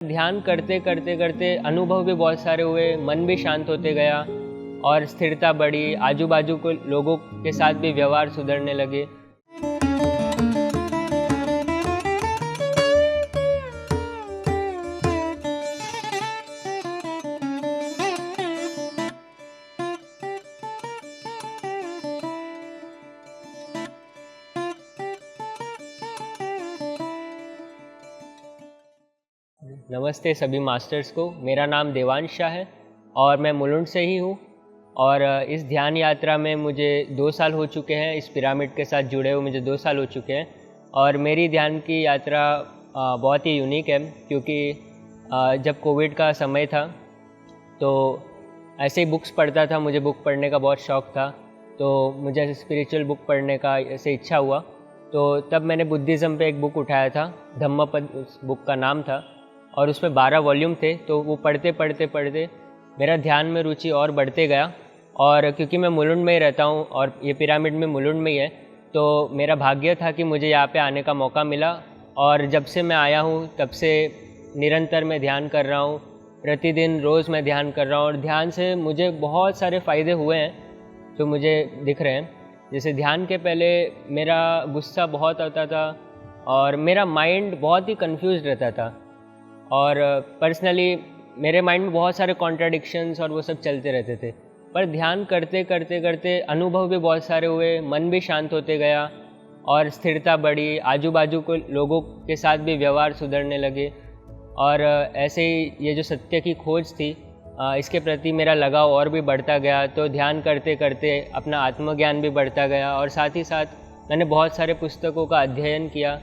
ध्यान करते करते करते अनुभव भी बहुत सारे हुए, मन भी शांत होते गया और स्थिरता बढ़ी, आजू बाजू को लोगों के साथ भी व्यवहार सुधरने लगे। नमस्ते सभी मास्टर्स को। मेरा नाम देवांश शाह है और मैं मुलुंड से ही हूँ। और इस ध्यान यात्रा में मुझे 2 साल हो चुके हैं। इस पिरामिड के साथ जुड़े हुए मुझे 2 साल हो चुके हैं। और मेरी ध्यान की यात्रा बहुत ही यूनिक है, क्योंकि जब कोविड का समय था तो ऐसे ही बुक्स पढ़ता था। मुझे बुक पढ़ने का बहुत शौक़ था, तो मुझे ऐसे स्पिरिचुअल बुक पढ़ने का ऐसे इच्छा हुआ। तो तब मैंने बुद्धिज़्म पे एक बुक उठाया था, धम्मपद उस बुक का नाम था, और उसमें 12 वॉल्यूम थे। तो वो पढ़ते पढ़ते पढ़ते मेरा ध्यान में रुचि और बढ़ते गया। और क्योंकि मैं मुलुंड में ही रहता हूँ और ये पिरामिड में मुलुंड में ही है, तो मेरा भाग्य था कि मुझे यहाँ पे आने का मौका मिला। और जब से मैं आया हूँ तब से निरंतर मैं ध्यान कर रहा हूँ। प्रतिदिन रोज़ मैं ध्यान कर रहा हूँ और ध्यान से मुझे बहुत सारे फ़ायदे हुए हैं जो मुझे दिख रहे हैं। जैसे ध्यान के पहले मेरा गुस्सा बहुत आता था और मेरा माइंड बहुत ही कंफ्यूज रहता था, और पर्सनली मेरे माइंड में बहुत सारे कॉन्ट्राडिक्शंस और वो सब चलते रहते थे। पर ध्यान करते करते करते अनुभव भी बहुत सारे हुए, मन भी शांत होते गया और स्थिरता बढ़ी, आजू बाजू को लोगों के साथ भी व्यवहार सुधरने लगे। और ऐसे ही ये जो सत्य की खोज थी, इसके प्रति मेरा लगाव और भी बढ़ता गया। तो ध्यान करते करते अपना आत्मज्ञान भी बढ़ता गया, और साथ ही साथ मैंने बहुत सारे पुस्तकों का अध्ययन किया,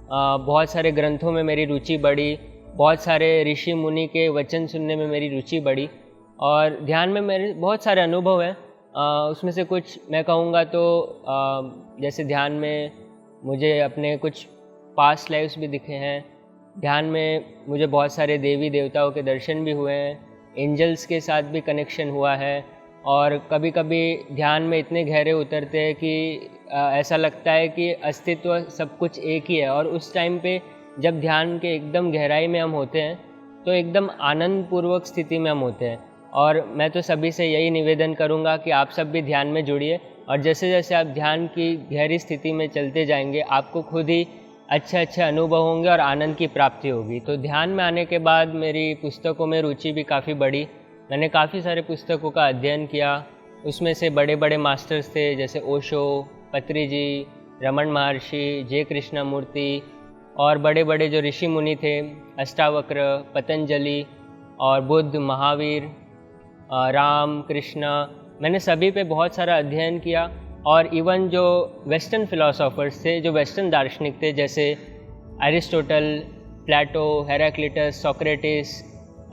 बहुत सारे ग्रंथों में मेरी रुचि बढ़ी, बहुत सारे ऋषि मुनि के वचन सुनने में मेरी रुचि बढ़ी। और ध्यान में मेरे बहुत सारे अनुभव हैं। उसमें से कुछ मैं कहूँगा तो जैसे ध्यान में मुझे अपने कुछ पास्ट लाइफ्स भी दिखे हैं। ध्यान में मुझे बहुत सारे देवी देवताओं के दर्शन भी हुए हैं, एंजल्स के साथ भी कनेक्शन हुआ है। और कभी कभी ध्यान में इतने गहरे उतरते हैं कि ऐसा लगता है कि अस्तित्व सब कुछ एक ही है। और उस टाइम पे जब ध्यान के एकदम गहराई में हम होते हैं तो एकदम आनंद पूर्वक स्थिति में हम होते हैं। और मैं तो सभी से यही निवेदन करूँगा कि आप सब भी ध्यान में जुड़िए, और जैसे जैसे आप ध्यान की गहरी स्थिति में चलते जाएंगे आपको खुद ही अच्छे अच्छे अनुभव होंगे और आनंद की प्राप्ति होगी। तो ध्यान में आने के बाद मेरी पुस्तकों में रुचि भी काफ़ी बढ़ी। मैंने काफ़ी सारे पुस्तकों का अध्ययन किया। उसमें से बड़े बड़े मास्टर्स थे जैसे ओशो, पत्री जी, रमन महर्षि, जे कृष्णमूर्ति, और बड़े बड़े जो ऋषि मुनि थे, अष्टावक्र, पतंजलि और बुद्ध, महावीर, राम, कृष्ण, मैंने सभी पे बहुत सारा अध्ययन किया। और इवन जो वेस्टर्न फिलोसोफर्स थे, जो वेस्टर्न दार्शनिक थे, जैसे एरिस्टोटल, प्लेटो, हेराक्लिटस, सोक्रेटिस,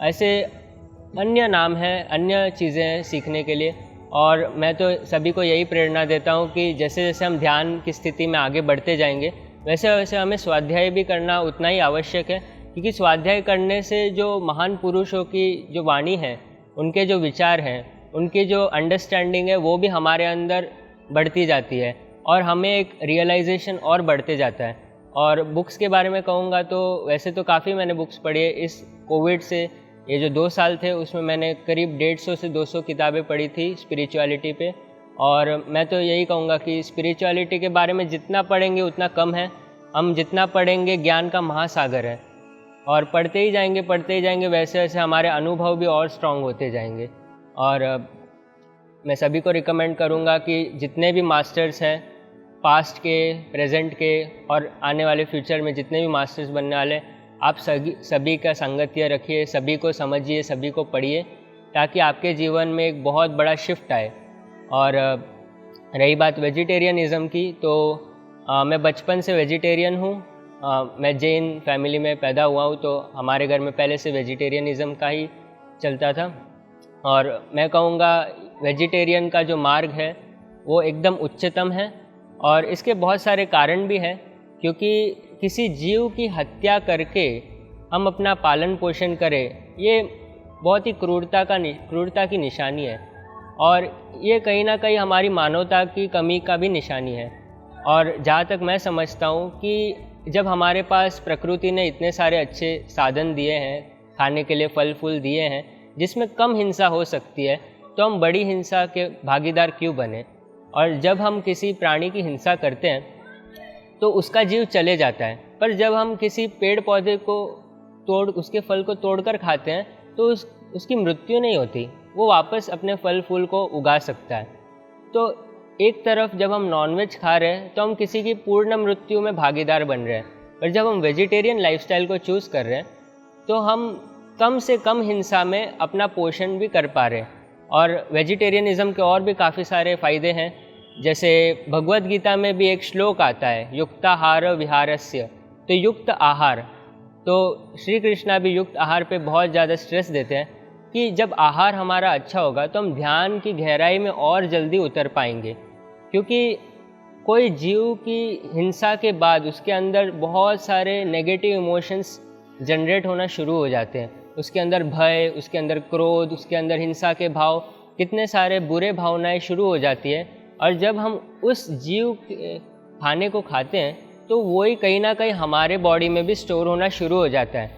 ऐसे अन्य नाम हैं, अन्य चीज़ें हैं सीखने के लिए। और मैं तो सभी को यही प्रेरणा देता हूँ कि जैसे जैसे हम ध्यान की स्थिति में आगे बढ़ते जाएंगे वैसे वैसे हमें स्वाध्याय भी करना उतना ही आवश्यक है, क्योंकि स्वाध्याय करने से जो महान पुरुषों की जो वाणी है, उनके जो विचार हैं, उनकी जो अंडरस्टैंडिंग है, वो भी हमारे अंदर बढ़ती जाती है और हमें एक रियलाइजेशन और बढ़ते जाता है। और बुक्स के बारे में कहूँगा तो वैसे तो काफ़ी मैंने बुक्स पढ़ी है। इस कोविड से ये जो 2 साल थे उसमें मैंने करीब 150 से 200 किताबें पढ़ी थी स्पिरिचुअलिटी पे। और मैं तो यही कहूँगा कि स्पिरिचुअलिटी के बारे में जितना पढ़ेंगे उतना कम है। हम जितना पढ़ेंगे ज्ञान का महासागर है, और पढ़ते ही जाएंगे वैसे वैसे हमारे अनुभव भी और स्ट्रॉन्ग होते जाएंगे। और मैं सभी को रिकमेंड करूँगा कि जितने भी मास्टर्स हैं, पास्ट के, प्रेजेंट के और आने वाले फ्यूचर में जितने भी मास्टर्स बनने वाले, आप सभी का संगत्य रखिए, सभी को समझिए, सभी को पढ़िए, ताकि आपके जीवन में एक बहुत बड़ा शिफ्ट आए। और रही बात वेजिटेरियनिज़म की, तो मैं बचपन से वेजिटेरियन हूँ। मैं जैन फैमिली में पैदा हुआ हूँ, तो हमारे घर में पहले से वेजिटेरियनिज़म का ही चलता था। और मैं कहूँगा वेजिटेरियन का जो मार्ग है वो एकदम उच्चतम है, और इसके बहुत सारे कारण भी हैं। क्योंकि किसी जीव की हत्या करके हम अपना पालन पोषण करें, ये बहुत ही क्रूरता की निशानी है, और ये कहीं ना कहीं हमारी मानवता की कमी का भी निशानी है। और जहाँ तक मैं समझता हूँ कि जब हमारे पास प्रकृति ने इतने सारे अच्छे साधन दिए हैं, खाने के लिए फल फूल दिए हैं जिसमें कम हिंसा हो सकती है, तो हम बड़ी हिंसा के भागीदार क्यों बने। और जब हम किसी प्राणी की हिंसा करते हैं तो उसका जीव चले जाता है, पर जब हम किसी पेड़ पौधे को उसके फल को तोड़कर खाते हैं तो उसकी मृत्यु नहीं होती, वो वापस अपने फल फूल को उगा सकता है। तो एक तरफ जब हम नॉनवेज खा रहे हैं तो हम किसी की पूर्ण मृत्यु में भागीदार बन रहे हैं, पर जब हम वेजिटेरियन लाइफस्टाइल को चूज़ कर रहे हैं तो हम कम से कम हिंसा में अपना पोषण भी कर पा रहे हैं। और वेजिटेरियनिज़म के और भी काफ़ी सारे फ़ायदे हैं, जैसे भगवद गीता में भी एक श्लोक आता है, युक्ताहार विहारस्य, तो युक्त आहार। तो श्री कृष्णा भी युक्त आहार पे बहुत ज़्यादा स्ट्रेस देते हैं कि जब आहार हमारा अच्छा होगा तो हम ध्यान की गहराई में और जल्दी उतर पाएंगे, क्योंकि कोई जीव की हिंसा के बाद उसके अंदर बहुत सारे नेगेटिव इमोशंस जनरेट होना शुरू हो जाते हैं। उसके अंदर भय, उसके अंदर क्रोध, उसके अंदर हिंसा के भाव, कितने सारे बुरे भावनाएं शुरू हो जाती है। और जब हम उस जीव के खाने को खाते हैं तो वही कहीं ना कहीं हमारे बॉडी में भी स्टोर होना शुरू हो जाता है।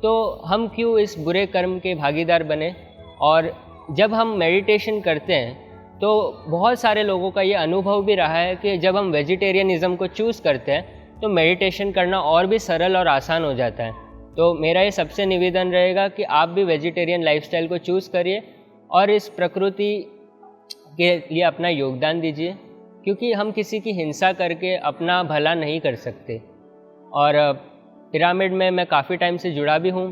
तो हम क्यों इस बुरे कर्म के भागीदार बने। और जब हम मेडिटेशन करते हैं तो बहुत सारे लोगों का ये अनुभव भी रहा है कि जब हम वेजिटेरियनिज़म को चूज़ करते हैं तो मेडिटेशन करना और भी सरल और आसान हो जाता है। तो मेरा ये सबसे निवेदन रहेगा कि आप भी वेजिटेरियन लाइफस्टाइल को चूज़ करिए और इस प्रकृति के लिए अपना योगदान दीजिए, क्योंकि हम किसी की हिंसा करके अपना भला नहीं कर सकते। और पिरामिड में मैं काफ़ी टाइम से जुड़ा भी हूँ।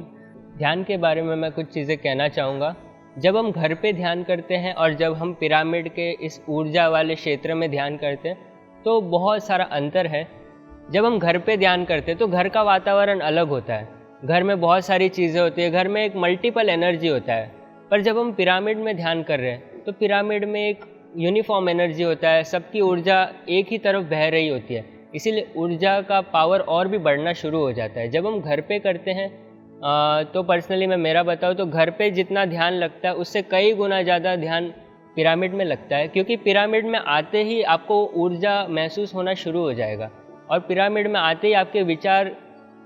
ध्यान के बारे में मैं कुछ चीज़ें कहना चाहूँगा। जब हम घर पे ध्यान करते हैं और जब हम पिरामिड के इस ऊर्जा वाले क्षेत्र में ध्यान करते हैं तो बहुत सारा अंतर है। जब हम घर पे ध्यान करते हैं तो घर का वातावरण अलग होता है, घर में बहुत सारी चीज़ें होती है, घर में एक मल्टीपल एनर्जी होता है। पर जब हम पिरामिड में ध्यान कर रहे हैं तो पिरामिड में एक यूनिफॉर्म एनर्जी होता है, सबकी ऊर्जा एक ही तरफ बह रही होती है, इसीलिए ऊर्जा का पावर और भी बढ़ना शुरू हो जाता है। जब हम घर पे करते हैं तो पर्सनली मैं मेरा बताऊँ तो घर पे जितना ध्यान लगता है उससे कई गुना ज़्यादा ध्यान पिरामिड में लगता है, क्योंकि पिरामिड में आते ही आपको ऊर्जा महसूस होना शुरू हो जाएगा और पिरामिड में आते ही आपके विचार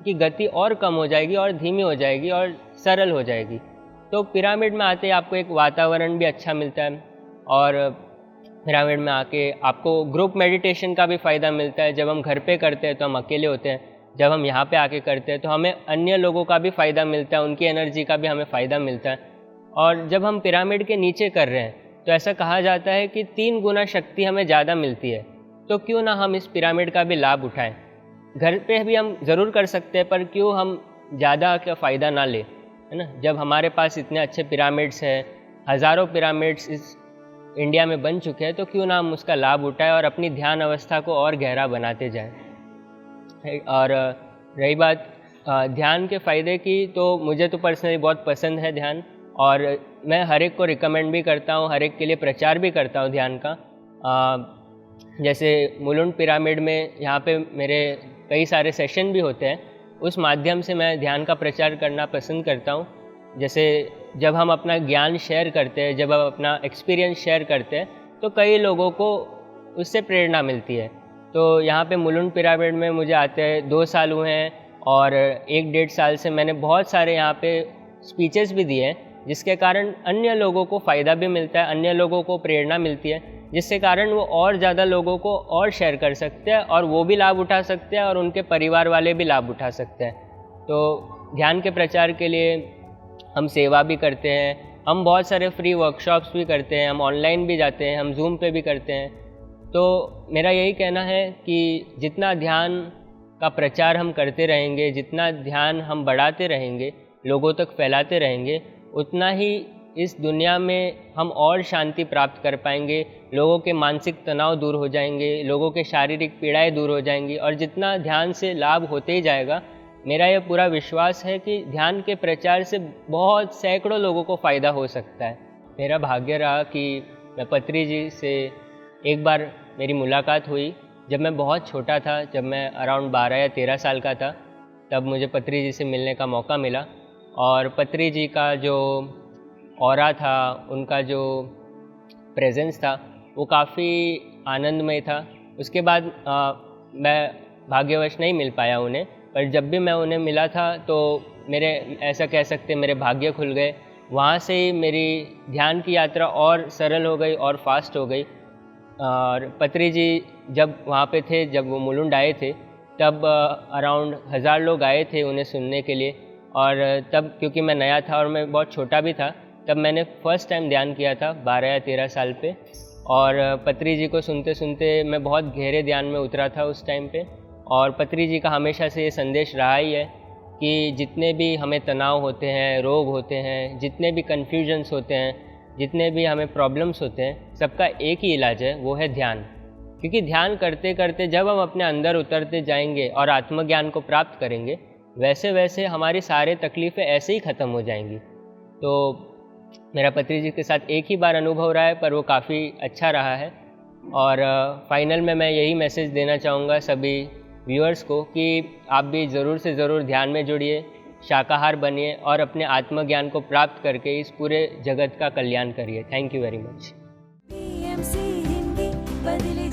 की गति और कम हो जाएगी और धीमी हो जाएगी और सरल हो जाएगी। तो पिरामिड में आते ही आपको एक वातावरण भी अच्छा मिलता है और पिरामिड में आके आपको ग्रुप मेडिटेशन का भी फ़ायदा मिलता है। जब हम घर पे करते हैं तो हम अकेले होते हैं, जब हम यहाँ पे आके करते हैं तो हमें अन्य लोगों का भी फ़ायदा मिलता है, उनकी एनर्जी का भी हमें फ़ायदा मिलता है। और जब हम पिरामिड के नीचे कर रहे हैं तो ऐसा कहा जाता है कि 3 गुना शक्ति हमें ज़्यादा मिलती है, तो क्यों ना हम इस पिरामिड का भी लाभ उठाएं। घर पे भी हम ज़रूर कर सकते हैं, पर क्यों हम ज़्यादा का फ़ायदा ना लें, है ना। जब हमारे पास इतने अच्छे पिरामिड्स हैं, हज़ारों पिरामिड्स इस इंडिया में बन चुके हैं, तो क्यों ना हम उसका लाभ उठाएं और अपनी ध्यान अवस्था को और गहरा बनाते जाएं। और रही बात ध्यान के फ़ायदे की, तो मुझे तो पर्सनली बहुत पसंद है ध्यान, और मैं हर एक को रिकमेंड भी करता हूँ, हर एक के लिए प्रचार भी करता हूँ ध्यान का। जैसे मुलुंड पिरामिड में यहाँ पे मेरे कई सारे सेशन भी होते हैं, उस माध्यम से मैं ध्यान का प्रचार करना पसंद करता हूँ। जैसे जब हम अपना ज्ञान शेयर करते हैं, जब हम अपना एक्सपीरियंस शेयर करते हैं, तो कई लोगों को उससे प्रेरणा मिलती है। तो यहाँ पे मुलुंड पिरामिड में मुझे आते हैं 2 साल हुए हैं और 1-1.5 साल से मैंने बहुत सारे यहाँ पे स्पीचेस भी दिए हैं, जिसके कारण अन्य लोगों को फ़ायदा भी मिलता है, अन्य लोगों को प्रेरणा मिलती है, जिससे कारण वो और ज़्यादा लोगों को और शेयर कर सकते हैं और वो भी लाभ उठा सकते हैं और उनके परिवार वाले भी लाभ उठा सकते हैं। तो ध्यान के प्रचार के लिए हम सेवा भी करते हैं, हम बहुत सारे फ्री वर्कशॉप्स भी करते हैं, हम ऑनलाइन भी जाते हैं, हम जूम पे भी करते हैं। तो मेरा यही कहना है कि जितना ध्यान का प्रचार हम करते रहेंगे, जितना ध्यान हम बढ़ाते रहेंगे, लोगों तक फैलाते रहेंगे, उतना ही इस दुनिया में हम और शांति प्राप्त कर पाएंगे, लोगों के मानसिक तनाव दूर हो जाएंगे, लोगों के शारीरिक पीड़ाएं दूर हो जाएंगी। और जितना ध्यान से लाभ होते ही जाएगा, मेरा यह पूरा विश्वास है कि ध्यान के प्रचार से बहुत सैकड़ों लोगों को फ़ायदा हो सकता है। मेरा भाग्य रहा कि मैं पत्री जी से एक बार मेरी मुलाकात हुई जब मैं बहुत छोटा था, जब मैं अराउंड 12 या 13 साल का था, तब मुझे पत्री जी से मिलने का मौका मिला। और पत्री जी का जो ऑरा था, उनका जो प्रेजेंस था, वो काफ़ी आनंदमय था। उसके बाद मैं भाग्यवश नहीं मिल पाया उन्हें, पर जब भी मैं उन्हें मिला था तो मेरे, ऐसा कह सकते मेरे भाग्य खुल गए। वहाँ से ही मेरी ध्यान की यात्रा और सरल हो गई और फास्ट हो गई। और पत्री जी जब वहाँ पे थे, जब वो मुलुंड आए थे, तब अराउंड 1000 लोग आए थे उन्हें सुनने के लिए। और तब क्योंकि मैं नया था और मैं बहुत छोटा भी था, तब मैंने फ़र्स्ट टाइम ध्यान किया था 12 या 13 साल पे। और पत्री जी को सुनते सुनते मैं बहुत गहरे ध्यान में उतरा था उस टाइम पे। और पत्री जी का हमेशा से ये संदेश रहा ही है कि जितने भी हमें तनाव होते हैं, रोग होते हैं, जितने भी कन्फ्यूजन्स होते हैं, जितने भी हमें प्रॉब्लम्स होते हैं, सबका एक ही इलाज है, वो है ध्यान। क्योंकि ध्यान करते करते जब हम अपने अंदर उतरते जाएंगे और आत्मज्ञान को प्राप्त करेंगे, वैसे वैसे हमारी सारे तकलीफ़ें ऐसे ही ख़त्म हो जाएंगी। तो मेरा पत्री जी के साथ एक ही बार अनुभव रहा है, पर वो काफ़ी अच्छा रहा है। और फाइनल में मैं यही मैसेज देना चाहूँगा सभी व्यूअर्स को कि आप भी ज़रूर से ज़रूर ध्यान में जुड़िए, शाकाहार बनिए और अपने आत्मज्ञान को प्राप्त करके इस पूरे जगत का कल्याण करिए। Thank you very much. PMC Hindi बदले